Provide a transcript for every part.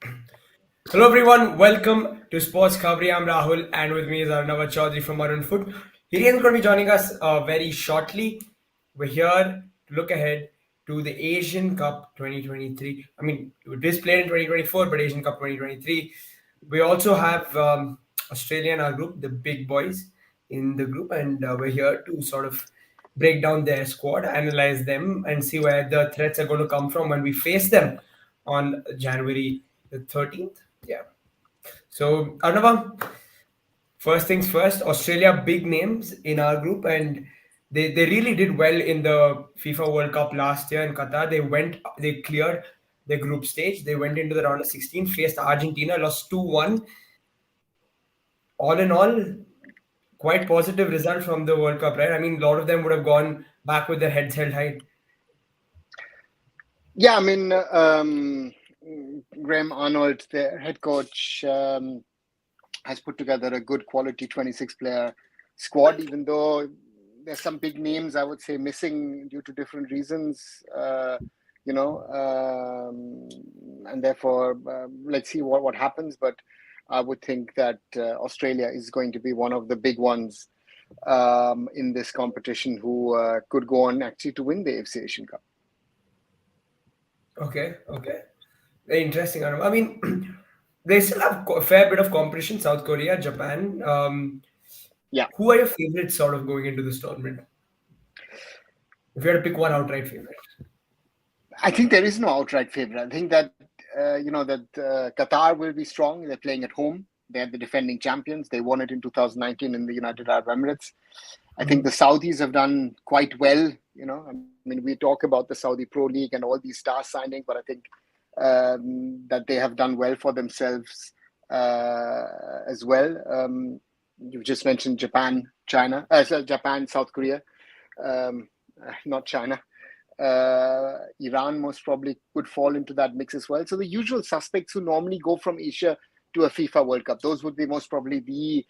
Hello everyone, welcome to Sports Khavri. I'm Rahul and with me is Arnav Chaudhary from Arun Food. Hirian's going to be joining us very shortly. We're here to look ahead to the Asian Cup 2023. I mean, it is played in 2024, but Asian Cup 2023. We also have Australia in our group, the big boys in the group, and we're here to sort of break down their squad, analyze them, and see where the threats are going to come from when we face them on January the 13th. Yeah. So, Arnava, first things first, Australia, big names in our group, and they really did well in the FIFA World Cup last year in Qatar. They cleared the group stage. They went into the round of 16, faced Argentina, lost 2-1. All in all, quite positive result from the World Cup, right? I mean, a lot of them would have gone back with their heads held high. Yeah, I mean, Graham Arnold, the head coach, has put together a good quality 26-player squad, even though there's some big names, I would say, missing due to different reasons, and therefore, let's see what happens. But I would think that Australia is going to be one of the big ones in this competition who could go on actually to win the AFC Asian Cup. Okay. Very interesting. Arnava. I mean, they still have a fair bit of competition. South Korea, Japan. Yeah. Who are your favorites sort of going into this tournament? If you had to pick one outright favorite. I think there is no outright favorite. I think that Qatar will be strong. They're playing at home. They're the defending champions. They won it in 2019 in the United Arab Emirates. I think the Saudis have done quite well. I mean, we talk about the Saudi Pro League and all these star signings, but I think that they have done well for themselves as well. You've just mentioned Japan, South Korea, not China. Iran most probably could fall into that mix as well. So the usual suspects who normally go from Asia to a FIFA World Cup, those would be most probably the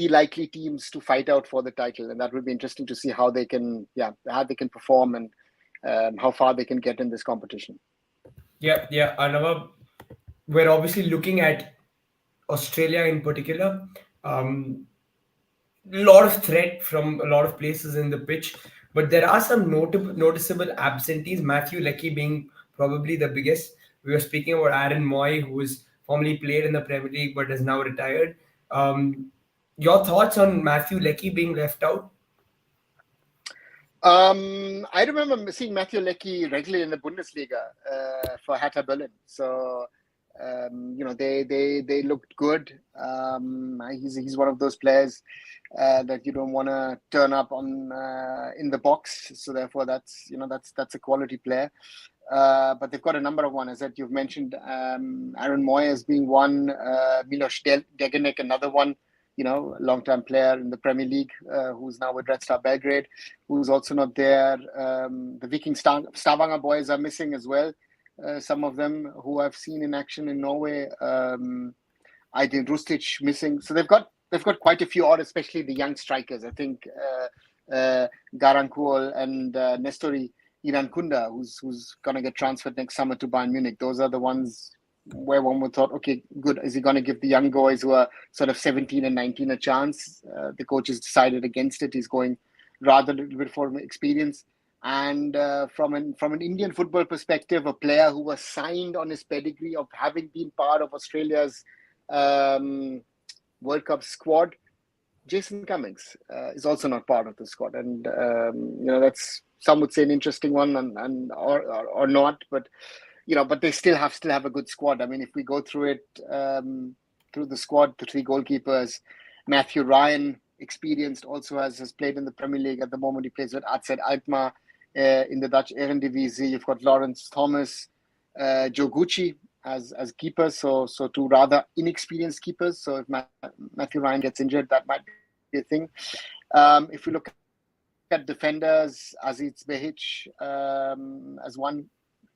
likely teams to fight out for the title, and that will be interesting to see how they can perform and how far they can get in this competition. Yeah. Arnava, we're obviously looking at Australia in particular. A lot of threat from a lot of places in the pitch, but there are some noticeable absentees. Matthew Leckie being probably the biggest. We were speaking about Aaron Moy, who was formerly played in the Premier League but is now retired. Your thoughts on Matthew Leckie being left out? I remember seeing Matthew Leckie regularly in the Bundesliga for Hertha Berlin. So they looked good. He's one of those players that you don't want to turn up on in the box. So therefore, that's a quality player. But they've got a number of ones that you've mentioned. Aaron Moy as being one, Milos Degenek another one. Long-time player in the Premier League, who's now with Red Star Belgrade, who's also not there. The Viking Stavanger boys are missing as well. Some of them who I've seen in action in Norway. I think Rustic missing. So they've got quite a few odd, especially the young strikers. I think Garankuol and Nestori Irankunda, who's going to get transferred next summer to Bayern Munich. Those are the ones where one would thought, okay, good. Is he going to give the young boys who are sort of 17 and 19 a chance? The coach has decided against it. He's going rather a little bit for experience. And from an Indian football perspective, a player who was signed on his pedigree of having been part of Australia's World Cup squad, Jason Cummings is also not part of the squad, and that's, some would say, an interesting one, and or not, but but they still have a good squad. I mean, if we go through it, through the squad, the three goalkeepers, Matthew Ryan, experienced, also has played in the Premier League at the moment. He plays with AZ Alkmaar in the Dutch Eredivisie. You've got Lawrence Thomas, Joe Gucci as keepers, so two rather inexperienced keepers. So if Matthew Ryan gets injured, that might be a thing. If we look at defenders, Aziz Behic as one.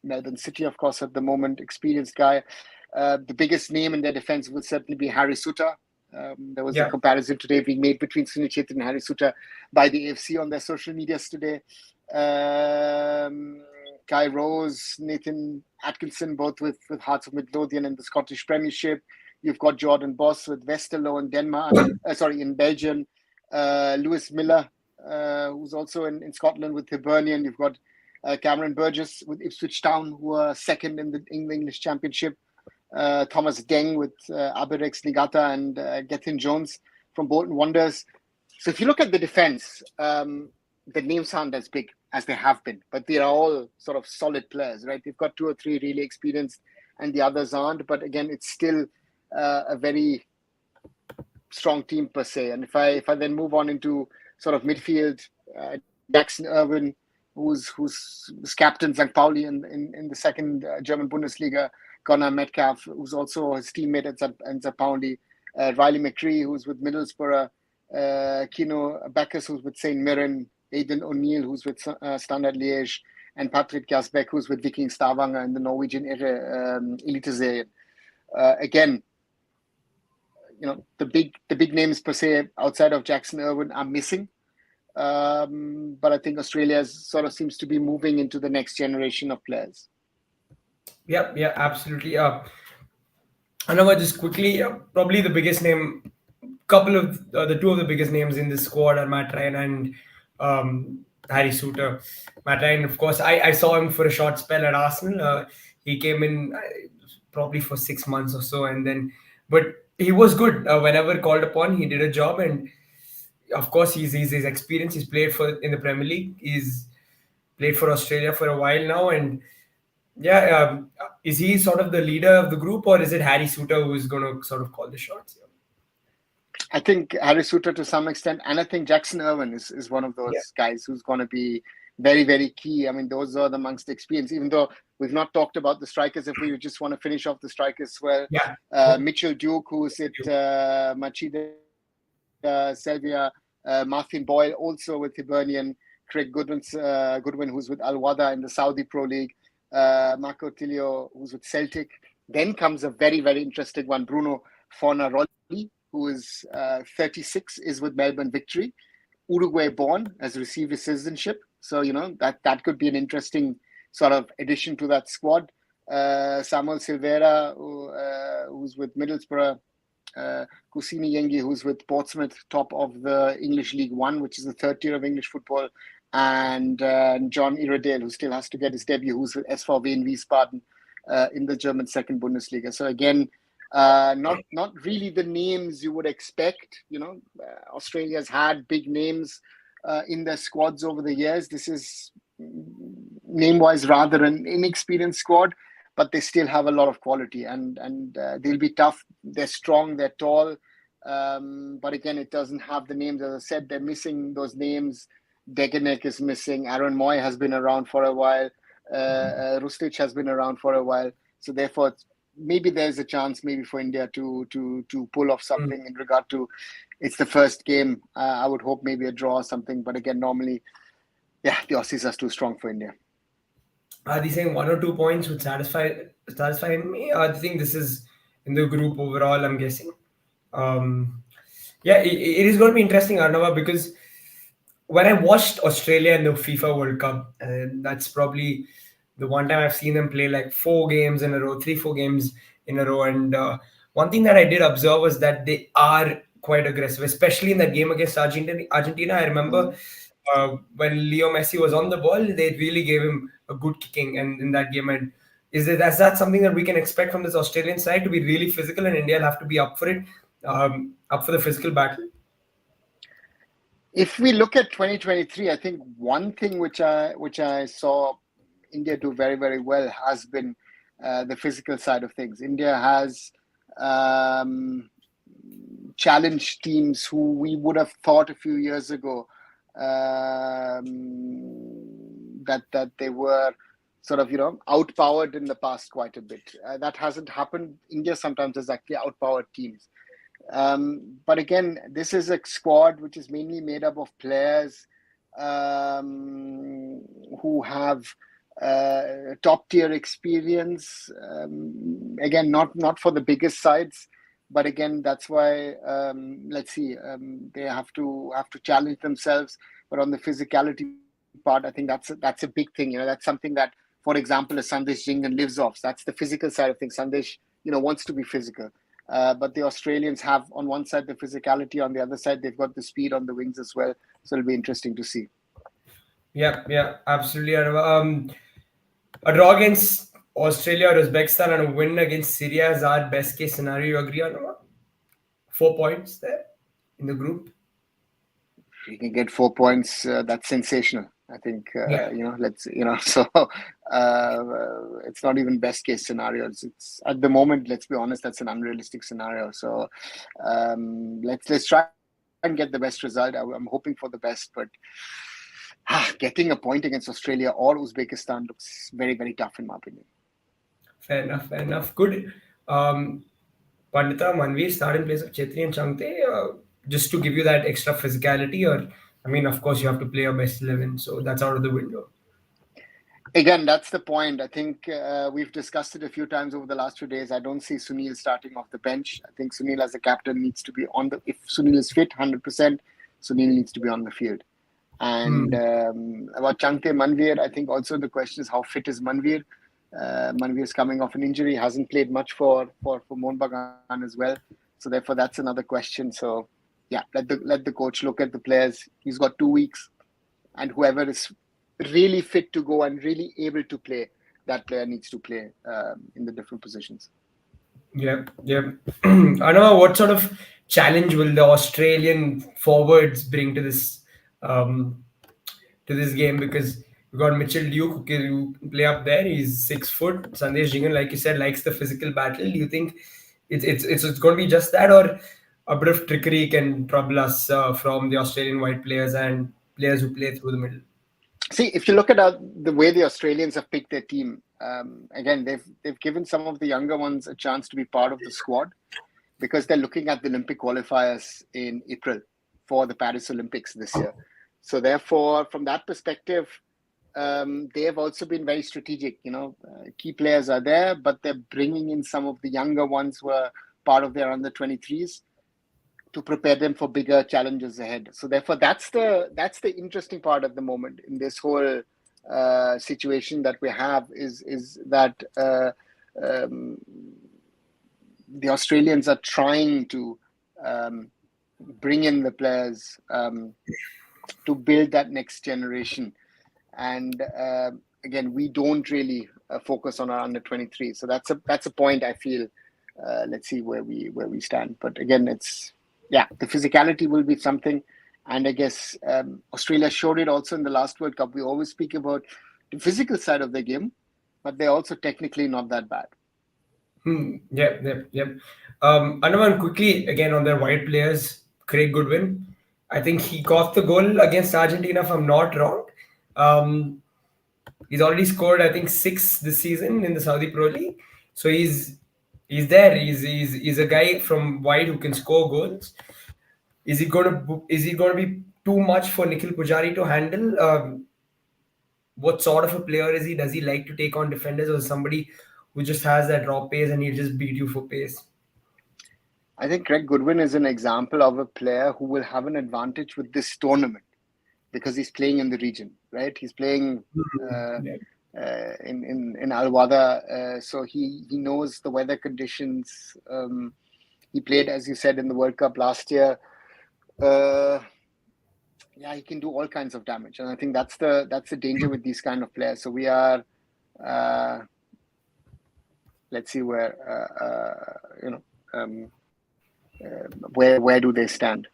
Melbourne City, of course, at the moment, experienced guy. The biggest name in their defense would certainly be Harry Suter. There was a comparison today being made between Sunil Chhetri and Harry Suter by the AFC on their social medias today. Guy Rose, Nathan Atkinson, both with Hearts of Midlothian in the Scottish Premiership. You've got Jordan Boss with Westerlo in Denmark, in Belgium. Lewis Miller, who's also in Scotland with Hibernian. You've got Cameron Burgess with Ipswich Town, who are second in the English Championship. Thomas Deng with Aberex Niigata, and Gethin Jones from Bolton Wanderers. So if you look at the defense, the names aren't as big as they have been, but they are all sort of solid players, right? They've got 2 or 3 really experienced, and the others aren't. But again, it's still a very strong team per se. And if I then move on into sort of midfield, Jackson Irwin, who's captain St. Pauli in the second German Bundesliga, Gunnar Metcalf, who's also his teammate at St. Pauli, Riley McCree, who's with Middlesbrough, Kino Bacchus, who's with St. Mirren, Aidan O'Neill, who's with Standard Liège, and Patrick Gasbeck, who's with Viking Stavanger in the Norwegian Eliteserien. Again, the big names per se outside of Jackson Irwin are missing. But I think Australia sort of seems to be moving into the next generation of players. Yeah, absolutely. Another just quickly, probably the biggest name, couple of the 2 of the biggest names in this squad are Matt Ryan and Harry Suter. Matt Ryan, of course, I saw him for a short spell at Arsenal. He came in probably for 6 months or so, but he was good. Whenever called upon, he did a job, and of course, he's experienced. He's played in the Premier League. He's played for Australia for a while now, and is he sort of the leader of the group, or is it Harry Suter who is going to sort of call the shots? I think Harry Suter to some extent, and I think Jackson Irwin is one of those guys who's going to be very, very key. I mean, those are amongst the experience, even though we've not talked about the strikers. If we just want to finish off the strikers, well, Mitchell Duke, who's at Machida Selvia, Martin Boyle, also with Hibernian, Craig Goodwin, who's with Al Wada in the Saudi Pro League, Marco Tilio, who's with Celtic. Then comes a very, very interesting one, Bruno Fornaroli, who is 36, is with Melbourne Victory. Uruguay born, has received his citizenship. So, that could be an interesting sort of addition to that squad. Samuel Silveira, who's with Middlesbrough. Kusini Yengi, who's with Portsmouth, top of the English League One, which is the 3rd tier of English football. And John Iredale, who still has to get his debut, who's with SV in Wiesbaden in the German 2nd Bundesliga. So again, not really the names you would expect. Australia's had big names in their squads over the years. This is name-wise rather an inexperienced squad, but they still have a lot of quality, and they'll be tough. They're strong, they're tall, but again, it doesn't have the names. As I said, they're missing those names. Degenek is missing. Aaron Moy has been around for a while. Rustic has been around for a while. So therefore, maybe there's a chance maybe for India to pull off something in regard to it's the first game. I would hope maybe a draw or something. But again, normally, the Aussies are too strong for India. Are they saying 1 or 2 points would satisfy me? I think this is in the group overall, I'm guessing. It is going to be interesting, Arnava, because when I watched Australia in the FIFA World Cup, that's probably the one time I've seen them play like 4 games in a row, 3-4 games in a row. And one thing that I did observe was that they are quite aggressive, especially in that game against Argentina. I remember when Leo Messi was on the ball, they really gave him a good kicking and in that game. And is that something that we can expect from this Australian side, to be really physical, and India will have to be up for it, up for the physical battle? If we look at 2023, I think one thing which I saw India do very, very well has been the physical side of things. India has challenged teams who we would have thought a few years ago that they were sort of outpowered in the past quite a bit. That hasn't happened. India sometimes has actually outpowered teams. But again, this is a squad which is mainly made up of players who have top tier experience. Again, not for the biggest sides, but again, that's why let's see. They have to challenge themselves. But on the physicality part, I think that's a big thing. That's something that for example, a Sandesh Jingan lives off. That's the physical side of things. Sandesh, wants to be physical. But the Australians have on one side the physicality, on the other side they've got the speed on the wings as well. So it'll be interesting to see. Yeah, absolutely. A draw against Australia or Uzbekistan and a win against Syria is our best case scenario. You agree on 4 points there in the group? If you can get 4 points, that's sensational. I think Yeah. so it's not even best case scenarios. It's at the moment, let's be honest, that's an unrealistic scenario. So let's try and get the best result. I'm hoping for the best, but getting a point against Australia or Uzbekistan looks very, very tough in my opinion. Fair enough. Good. Pandita, Manveer start in place of Chetri and Changte, just to give you that extra physicality, or I mean, of course, you have to play your best 11, so that's out of the window. Again, that's the point. I think we've discussed it a few times over the last few days. I don't see Sunil starting off the bench. I think Sunil as a captain needs to be if Sunil is fit 100%, Sunil needs to be on the field. And about Changte Manveer, I think also the question is how fit is Manveer? Manveer is coming off an injury, hasn't played much for Mohun Bagan as well. So therefore, that's another question. So yeah, let the coach look at the players. He's got 2 weeks, and whoever is really fit to go and really able to play, that player needs to play in the different positions. Yeah. I know what sort of challenge will the Australian forwards bring to this game, because we got Mitchell Duke who can play up there. He's 6 foot. Sandesh Jingan, like you said, likes the physical battle. Do you think it's going to be just that, or a bit of trickery can trouble us from the Australian white players and players who play through the middle? See, if you look at the way the Australians have picked their team, again, they've given some of the younger ones a chance to be part of the squad because they're looking at the Olympic qualifiers in April for the Paris Olympics this year. So therefore, from that perspective, they have also been very strategic. Key players are there, but they're bringing in some of the younger ones who are part of their under-23s to prepare them for bigger challenges ahead. So therefore, that's the interesting part at the moment in this whole situation that we have is that the Australians are trying to bring in the players to build that next generation. And again, we don't really focus on our under-23. So that's a point I feel. Let's see where we stand. But again, the physicality will be something. And I guess Australia showed it also in the last World Cup. We always speak about the physical side of the game, but they're also technically not that bad. Yep. Another one quickly, again, on their white players, Craig Goodwin. I think he got the goal against Argentina, if I'm not wrong. He's already scored, I think, 6 this season in the Saudi Pro League. So he's there. He's a guy from wide who can score goals. Is he going to be too much for Nikhil Pujari to handle? What sort of a player is he? Does he like to take on defenders, or somebody who just has that raw pace and he'll just beat you for pace? I think Craig Goodwin is an example of a player who will have an advantage with this tournament because he's playing in the region, right? He's playing in Al Wada, so he knows the weather conditions. He played, as you said, in the World Cup last year. He can do all kinds of damage, and I think that's the danger with these kind of players. So we are, let's see where do they stand?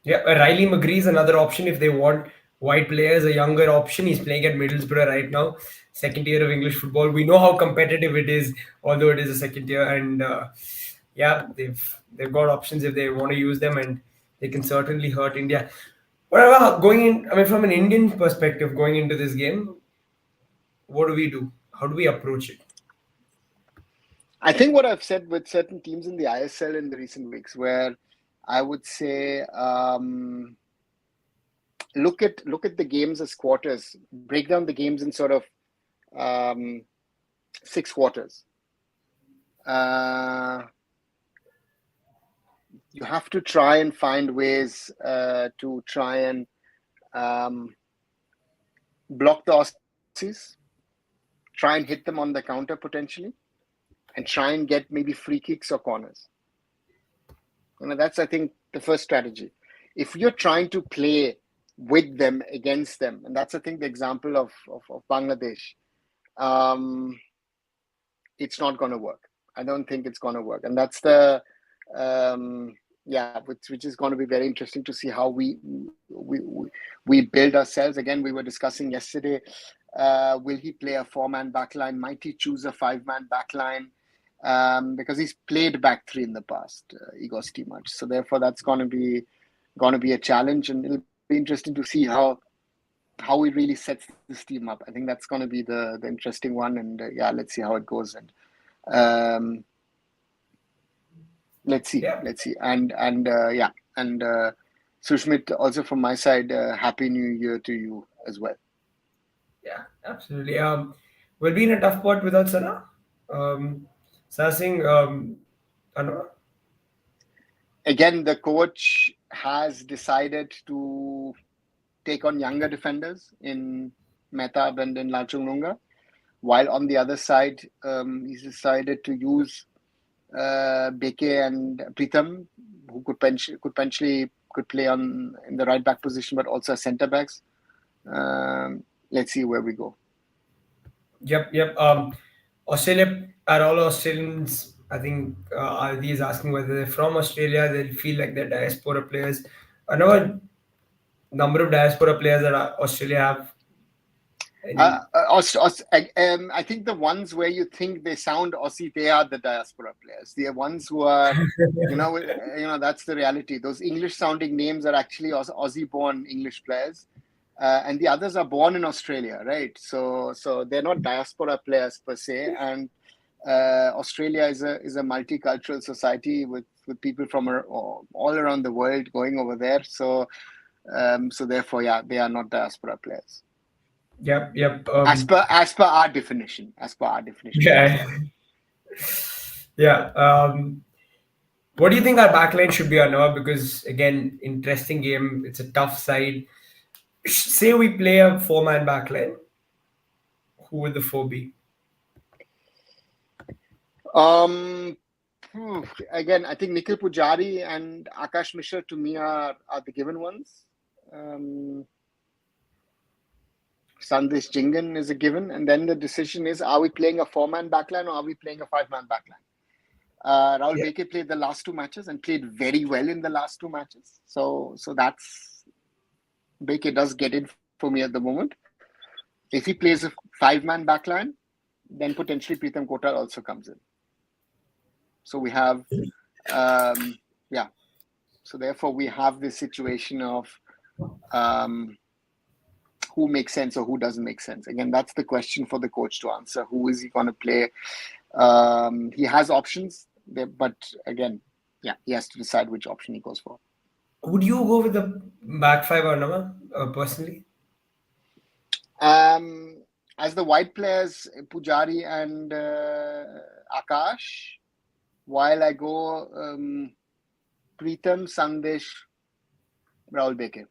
Yeah, Riley McGree is another option if they want white players, a younger option. He's playing at Middlesbrough right now, second tier of English football. We know how competitive it is, although it is a second tier, and they've got options if they want to use them, and they can certainly hurt India. Whatever, from an Indian perspective, going into this game, what do we do? How do we approach it? I think what I've said with certain teams in the ISL in the recent weeks, where I would say look at the games as quarters, break down the games in sort of 6 quarters. You have to try and find ways to try and block the Aussies. try and hit them on the counter potentially, and try and get maybe free kicks or corners. That's, I think, the first strategy. If you're trying to play with them, against them, and that's, I think, the example of Bangladesh, it's not going to work. I don't think it's going to work. And that's the, which is going to be very interesting to see how we build ourselves. Again, we were discussing yesterday, will he play a 4-man backline? Might he choose a 5-man backline? Because he's played back three in the past, Igor Stimac. So therefore, that's going to be a challenge, and it'll be interesting to see how he really sets this team up. I think that's going to be the interesting one, and let's see how it goes. And let's see, and Sushmit, also from my side, happy New Year to you as well. Yeah, absolutely. We'll be in a tough spot without Sana. Singh, again, the coach has decided to take on younger defenders in Mehtab and in Lachung, while on the other side, he's decided to use Beke and Pritam, who could potentially play in the right back position, but also as centre backs. Let's see where we go. Yep. Australia, are all Australians, I think, Adi is asking whether they're from Australia, they'll feel like they're diaspora players. I know a number of diaspora players that Australia have. I think the ones where you think they sound Aussie, they are the diaspora players. The ones who are, that's the reality. Those English-sounding names are actually Aussie-born English players. And the others are born in Australia, right? So they're not diaspora players per se. And Australia is a multicultural society with people from all around the world going over there. So therefore, they are not diaspora players. Yep. As per our definition. Yeah. Yeah. What do you think our backline should be, Arnav? Because again, interesting game. It's a tough side. Say we play a 4-man backline, who would the 4 be? Again, I think Nikhil Pujari and Akash Mishra to me are the given ones. Sandesh Jingan is a given, and then the decision is: are we playing a 4-man backline or are we playing a 5-man backline? Rahul Beke played the last 2 matches and played very well in the last 2 matches. So that's Beke does get in for me at the moment. If he plays a 5-man backline, then potentially Pritam Kotal also comes in. So we have, So therefore, we have this situation of who makes sense or who doesn't make sense. Again, that's the question for the coach to answer. Who is he going to play? He has options, but again, he has to decide which option he goes for. Would you go with the back 5 or Nama, personally? As the white players, Pujari and Akash, while I go Pritam, Sandesh, Rahul Beke.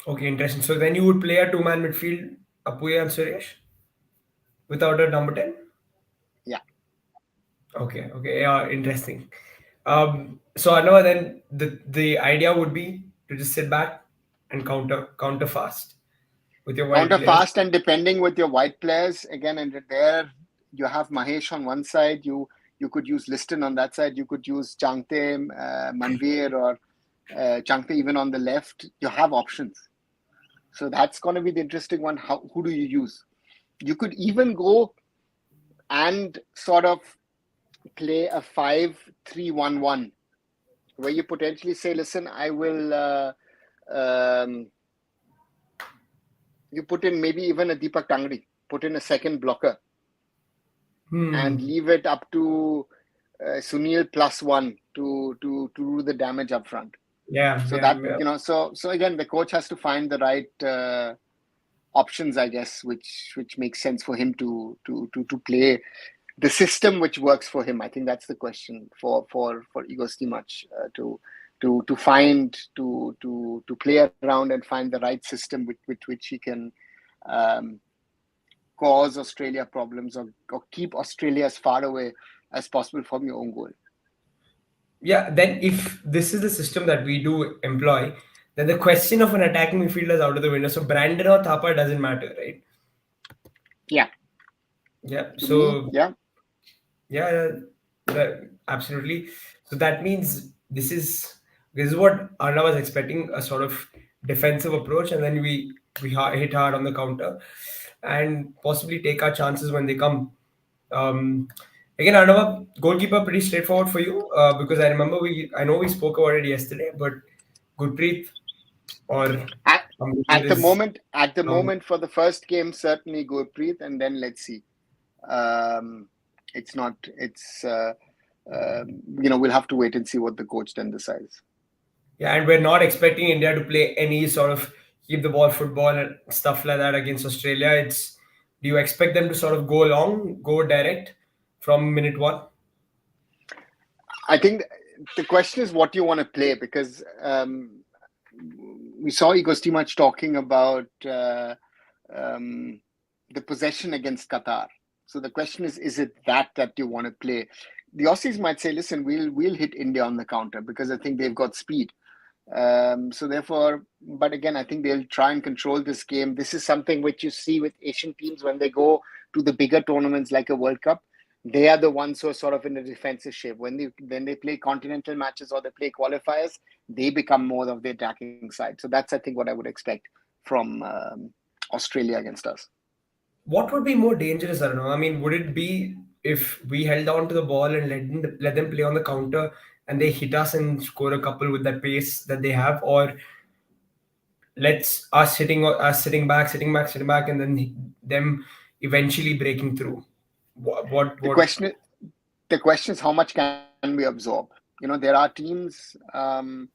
Okay, interesting. So then you would play a 2-man midfield, Apuya and Suresh, without a number 10? Yeah. Okay. Yeah, interesting. So I know then the idea would be to just sit back and counter fast with your white players. Fast, and depending with your white players, again, and there you have Mahesh on one side, you could use Liston on that side, you could use Changte, Manveer, or Changte even on the left. You have options. So that's going to be the interesting one. Who do you use? You could even go and sort of play a 5-3-1-1, where you potentially say, listen, I will... you put in maybe even a Deepak Tangri, put in a second blocker, and leave it up to Sunil +1 to do the damage up front. So again, the coach has to find the right options, I guess, which makes sense for him to play the system which works for him. I think that's the question for Igor Stimac, to find to play around and find the right system with which he can cause Australia problems, or keep Australia as far away as possible from your own goal. Yeah, then if this is the system that we do employ, then the question of an attacking midfielder is out of the window. So Brandon or Thapa doesn't matter, right? Yeah, Yeah. to me, So yeah. yeah, absolutely. So that means this is what Arna was expecting, a sort of defensive approach, and then we hit hard on the counter, and possibly take our chances when they come. Um, Again, Arnav, goalkeeper pretty straightforward for you because I know we spoke about it yesterday, but Gurpreet or At, Amritsar at the is moment, at the um, moment for the first game, certainly Gurpreet, and then let's see. Um, it's not. It's we'll have to wait and see what the coach then decides. yeah, and we're not expecting India to play any sort of keep the ball football and stuff like that against Australia. It's Do you expect them to sort of go long, go direct from minute one? I think the question is what you want to play, because we saw Igor Stimac talking about um, the possession against Qatar. So the question is it that you want to play? The Aussies might say, listen, we'll hit India on the counter because I think they've got speed. So therefore, but again, I think they'll try and control this game. This is something which you see with Asian teams when they go to the bigger tournaments like a World Cup. They are the ones who are sort of in a defensive shape. When they play continental matches or they play qualifiers, they become more of the attacking side. So that's, I think, what I would expect from Australia against us. What would be more dangerous? I don't know. I mean, would it be if we held on to the ball and let them play on the counter and they hit us and score a couple with that pace that they have, or let's us sitting back, and then them eventually breaking through? The What? question the question is how much can we absorb? There are teams that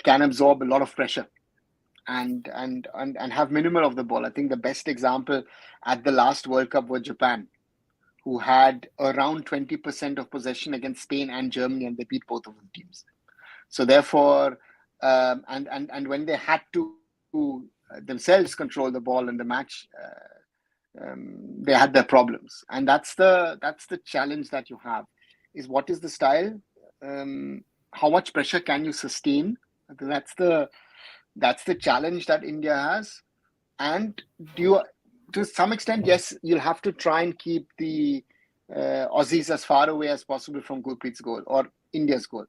can absorb a lot of pressure and have minimal of the ball. I think the best example at the last World Cup was Japan, who had around 20% of possession against Spain and Germany, and they beat both of the teams. So therefore, and when they had to themselves control the ball in the match, they had their problems, and that's the challenge that you have. Is what is the style? How much pressure can you sustain? I think that's the challenge that India has. And do you, to some extent, yes, you'll have to try and keep the Aussies as far away as possible from Gurpreet's goal or India's goal.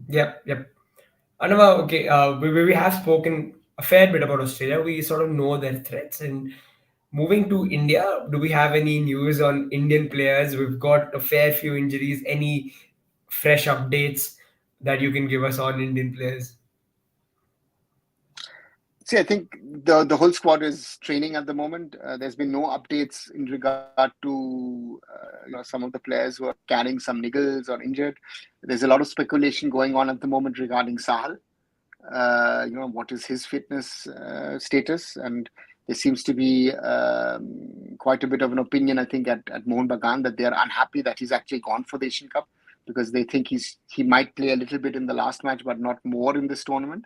Yep. Anava, okay, we have spoken a fair bit about Australia. We sort of know their threats. And moving to India, do we have any news on Indian players? We've got a fair few injuries. Any fresh updates that you can give us on Indian players? See, I think the whole squad is training at the moment. There's been no updates in regard to some of the players who are carrying some niggles or injured. There's a lot of speculation going on at the moment regarding Sahal. What is his fitness status? And there seems to be quite a bit of an opinion, I think, at Mohun Bagan, that they are unhappy that he's actually gone for the Asian Cup, because they think he might play a little bit in the last match, but not more in this tournament.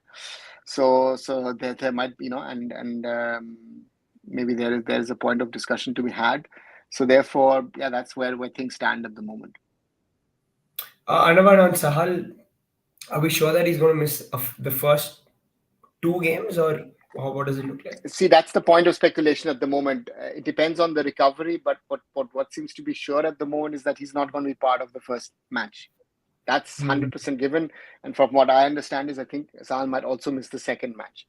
So there might be, maybe there is a point of discussion to be had. So therefore, yeah, that's where things stand at the moment. Anavan, on Sahal, are we sure that he's going to miss the first two games, or what does it look like? See, that's the point of speculation at the moment. It depends on the recovery, but what seems to be sure at the moment is that he's not going to be part of the first match. That's 100% given. And from what I understand is I think Sahal might also miss the second match.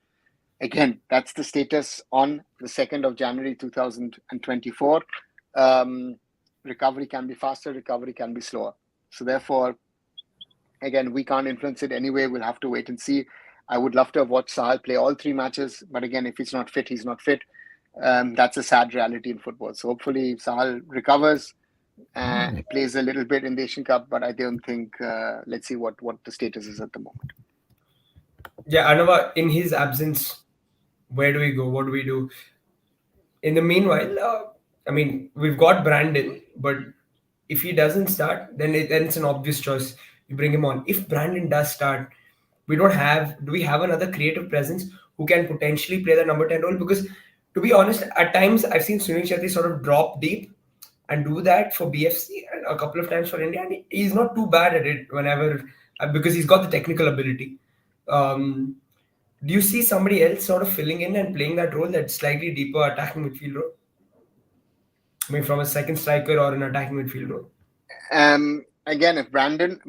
Again, that's the status on the 2nd of January 2024. Recovery can be faster, recovery can be slower. So therefore, again, we can't influence it anyway. We'll have to wait and see. I would love to have watched Sahal play all three matches. But again, if he's not fit, he's not fit. That's a sad reality in football. So hopefully Sahal recovers and plays a little bit in the Asian Cup. But I don't think, let's see what the status is at the moment. Yeah, Anava, in his absence, where do we go? What do we do? In the meanwhile, I mean, we've got Brandon, but if he doesn't start, then it's an obvious choice. You bring him on. If Brandon does start, do we have another creative presence who can potentially play the number 10 role? Because To be honest, at times I've seen Sunil Shetty sort of drop deep and do that for BFC and a couple of times for India, and he's not too bad at it whenever because he's got the technical ability. Um, do you see somebody else sort of filling in and playing that role, that slightly deeper attacking midfield role? I mean, from a second striker or an attacking midfield role? Again, if Brandon,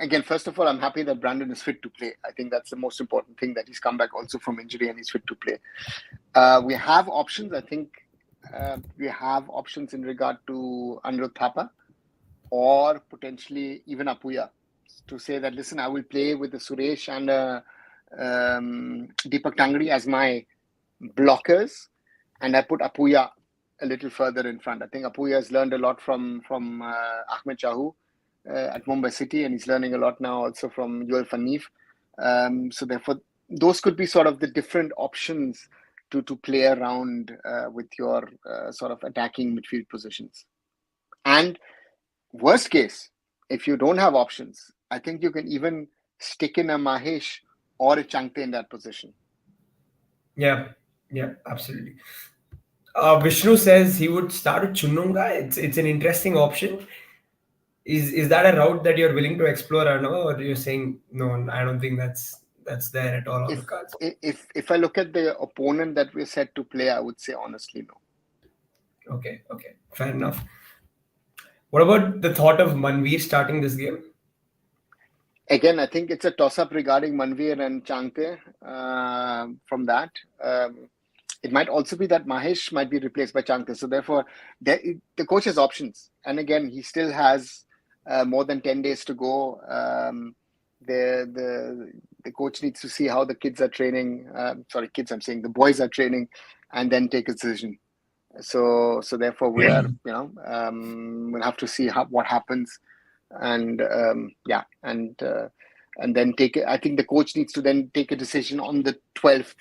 again, first of all, I'm happy that Brandon is fit to play. I think that's the most important thing, that he's come back also from injury and he's fit to play. We have options. I think we have options in regard to Anirudh Thapa or potentially even Apuya, to say that, listen, I will play with the Suresh and Deepak Tangri as my blockers, and I put Apuya a little further in front. I think Apuya has learned a lot from Ahmed Chahu at Mumbai City, and he's learning a lot now also from Joel van Neef. So therefore, those could be sort of the different options to play around with your sort of attacking midfield positions. And worst case, if you don't have options, I think you can even stick in a Mahesh or a Changte in that position. Yeah, absolutely. Vishnu says he would start with Chununga. It's an interesting option. Is that a route that you're willing to explore, or no? Or you're saying no? I don't think that's there at all on the cards. If I look at the opponent that we're set to play, I would say honestly no. Okay, fair enough. What about the thought of Manveer starting this game? Again, I think it's a toss-up regarding Manveer and Changte. From that, it might also be that Mahesh might be replaced by Changte. So therefore, the coach has options. And again, he still has more than 10 days to go. The coach needs to see how the kids are training. Sorry, kids, I'm saying the boys are training, and then take a decision. So therefore, we are, we'll have to see what happens. And and then take it. I think the coach needs to then take a decision on the 12th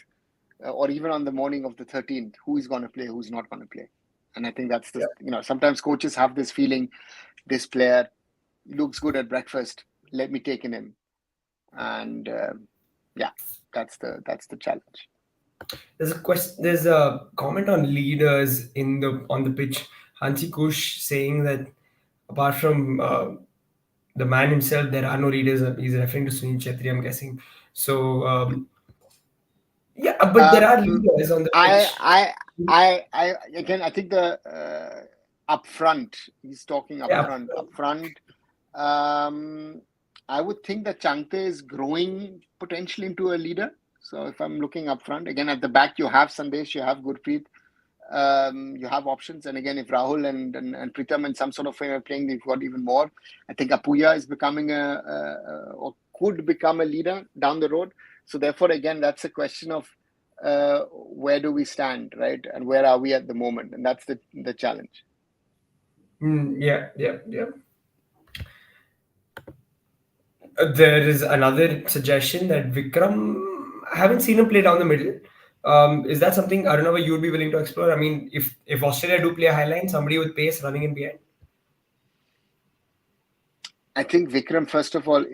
or even on the morning of the 13th, who is going to play, who's not going to play. And I think that's the, sometimes coaches have this feeling, this player looks good at breakfast, let me take in him. And that's the challenge. There's a comment on leaders on the pitch. Hansi Kush saying that apart from the man himself, there are no leaders. He's referring to Sunil Chetri, I'm guessing. So but there are leaders on the pitch. I think the up front, he's talking up front. Up front, I would think that Changte is growing potentially into a leader. So if I'm looking up front, again at the back, you have Sandesh, you have Gurpreet, you have options. And again, if Rahul and Pritam in some sort of way are playing, they've got even more. I think Apuya is becoming or could become a leader down the road. So therefore, again, that's a question of where do we stand, right? And where are we at the moment? And that's the challenge. Yeah. There is another suggestion that Vikram, I haven't seen him play down the middle. Is that something, I don't know, you would be willing to explore? I mean, if Australia do play a high line, somebody with pace running in behind. I think Vikram, first of all,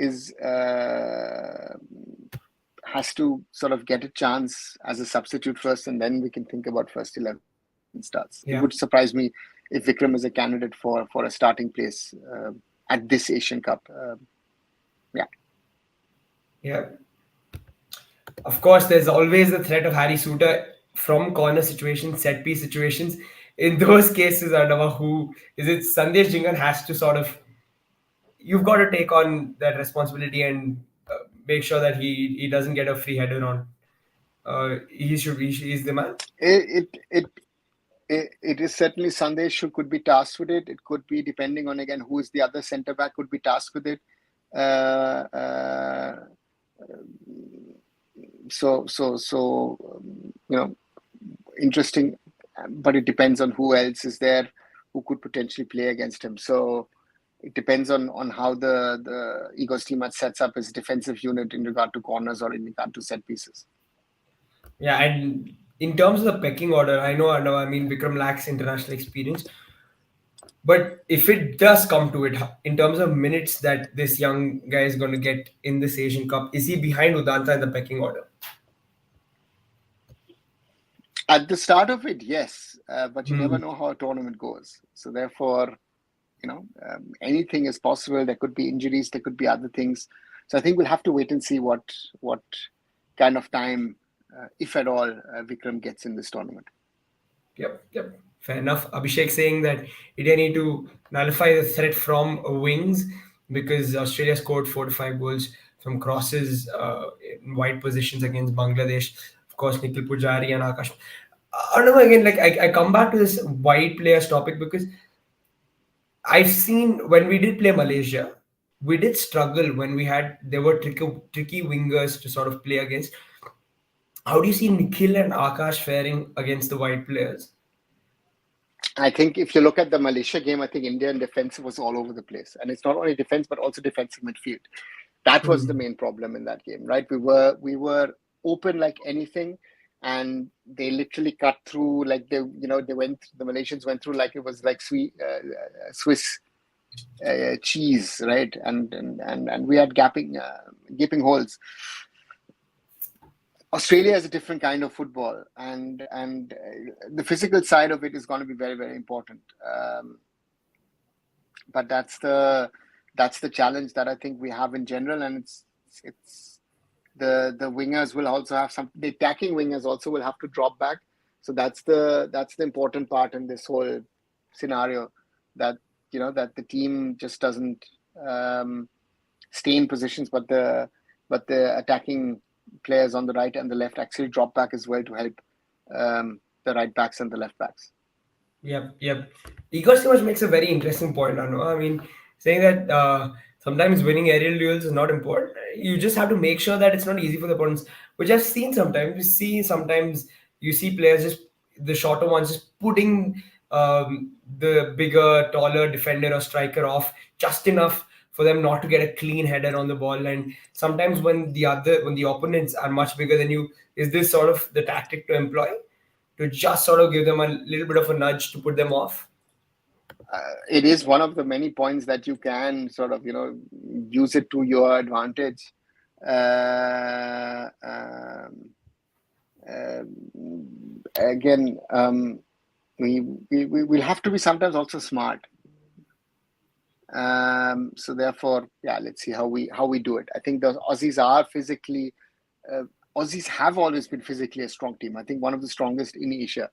has to sort of get a chance as a substitute first, and then we can think about first 11 starts. Yeah. It would surprise me if Vikram is a candidate for a starting place at this Asian Cup. Yeah. Of course, there's always the threat of Harry Suter from corner situations, set piece situations. In those cases, Arnava, who is it? Sandesh Jingan has to sort of. You've got to take on that responsibility and make sure that he doesn't get a free header on. He's the man. It is certainly Sandesh who could be tasked with it. It could be, depending on again who is the other centre back, could be tasked with it. So interesting, but it depends on who else is there who could potentially play against him. So it depends on how the Egos team sets up its defensive unit in regard to corners or in regard to set pieces. Yeah, and in terms of the pecking order, I know, Vikram lacks international experience. But if it does come to it, in terms of minutes that this young guy is going to get in this Asian Cup, is he behind Udanta in the pecking order? At the start of it, yes, but you never Hmm. know how a tournament goes. So therefore, anything is possible. There could be injuries, there could be other things. So I think we'll have to wait and see what kind of time, if at all, Vikram gets in this tournament. Yep, yep. Fair enough. Abhishek saying that India need to nullify the threat from wings because Australia scored 4 to 5 goals from crosses in wide positions against Bangladesh. Of course, Nikhil Pujari and Akash. I don't know again. Like I come back to this wide players topic because I've seen when we did play Malaysia, we did struggle when we had there were tricky wingers to sort of play against. How do you see Nikhil and Akash faring against the wide players? I think if you look at the Malaysia game, I think Indian defense was all over the place, and it's not only defense but also defensive midfield. That was the Hmm. main problem in that game, right? We were open like anything, and they literally cut through like the Malaysians went through like it was like Swiss cheese, right? And we had gaping holes. Australia is a different kind of football, and the physical side of it is going to be very very important. But that's the challenge that I think we have in general, and it's the wingers will also have some. The attacking wingers also will have to drop back. So that's the important part in this whole scenario, that that the team just doesn't um, stay in positions, but the attacking players on the right and the left actually drop back as well to help the right backs and the left backs. Yep, yep. Igor Stimac makes a very interesting point, Anu. I mean, saying that sometimes winning aerial duels is not important. You just have to make sure that it's not easy for the opponents, which I've seen sometimes. You see sometimes you see players just the shorter ones just putting the bigger, taller defender or striker off just enough for them not to get a clean header on the ball. And sometimes when the opponents are much bigger than you, is this sort of the tactic to employ? To just sort of give them a little bit of a nudge to put them off. It is one of the many points that you can sort of use it to your advantage. Uh, um, Again, we will have to be sometimes also smart. So therefore, yeah, let's see how we do it. I think the Aussies are physically. Uh, Aussies have always been physically a strong team. I think one of the strongest in Asia.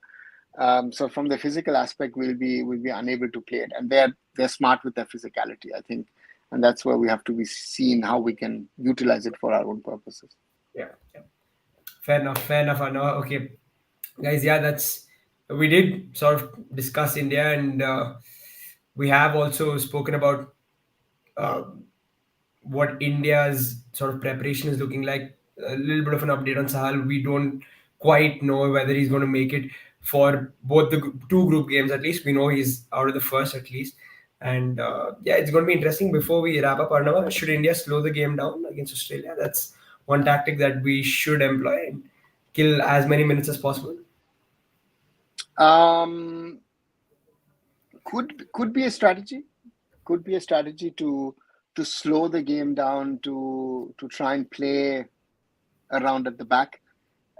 So from the physical aspect, we'll be unable to play it, and they're smart with their physicality, I think, and that's where we have to be seen how we can utilize it for our own purposes. Yeah, yeah. Fair enough. Fair enough. I know. Okay, guys. Yeah, that's we did sort of discuss India, and we have also spoken about uh, what India's sort of preparation is looking like. A little bit of an update on Sahal. We don't quite know whether he's going to make it for both the two group games. At least we know he's out of the first at least. And yeah, it's going to be interesting. Before we wrap up, Arnava, should India slow the game down against Australia? That's one tactic that we should employ and kill as many minutes as possible. Um, could be a strategy. Could be a strategy to slow the game down, to try and play around at the back.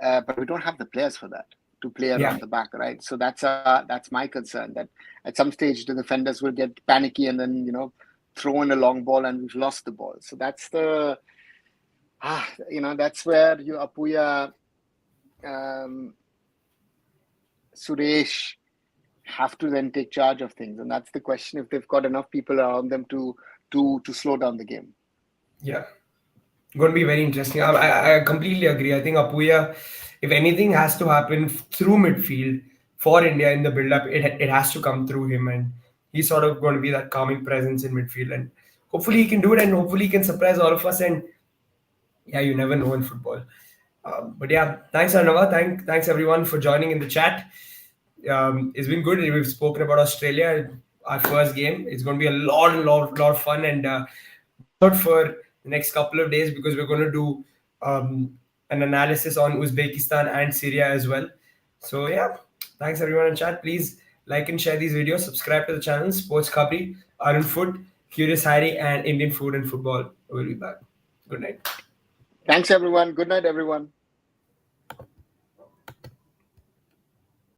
But we don't have the players for that, to play Yeah. around the back, right? So that's my concern, that at some stage the defenders will get panicky and then throw in a long ball and we've lost the ball. So that's where you Apuya, um, Suresh have to then take charge of things, and that's the question, if they've got enough people around them to slow down the game. Yeah. Going to be very interesting. I completely agree. I think Apuya, if anything has to happen through midfield for India in the build-up, it has to come through him, and he's sort of going to be that calming presence in midfield, and hopefully he can do it, and hopefully he can surprise all of us. And yeah, you never know in football. But yeah, thanks Arnava. Thanks everyone for joining in the chat. It's been good. We've spoken about Australia, our first game. It's going to be a lot of fun, and watch out for the next couple of days because we're going to do an analysis on Uzbekistan and Syria as well. So yeah, thanks everyone in chat. Please like and share these videos. Subscribe to the channel. Sports Kabri, Arun Food, Curious Harry, and Indian Food and Football. We'll be back. Good night. Thanks everyone. Good night everyone.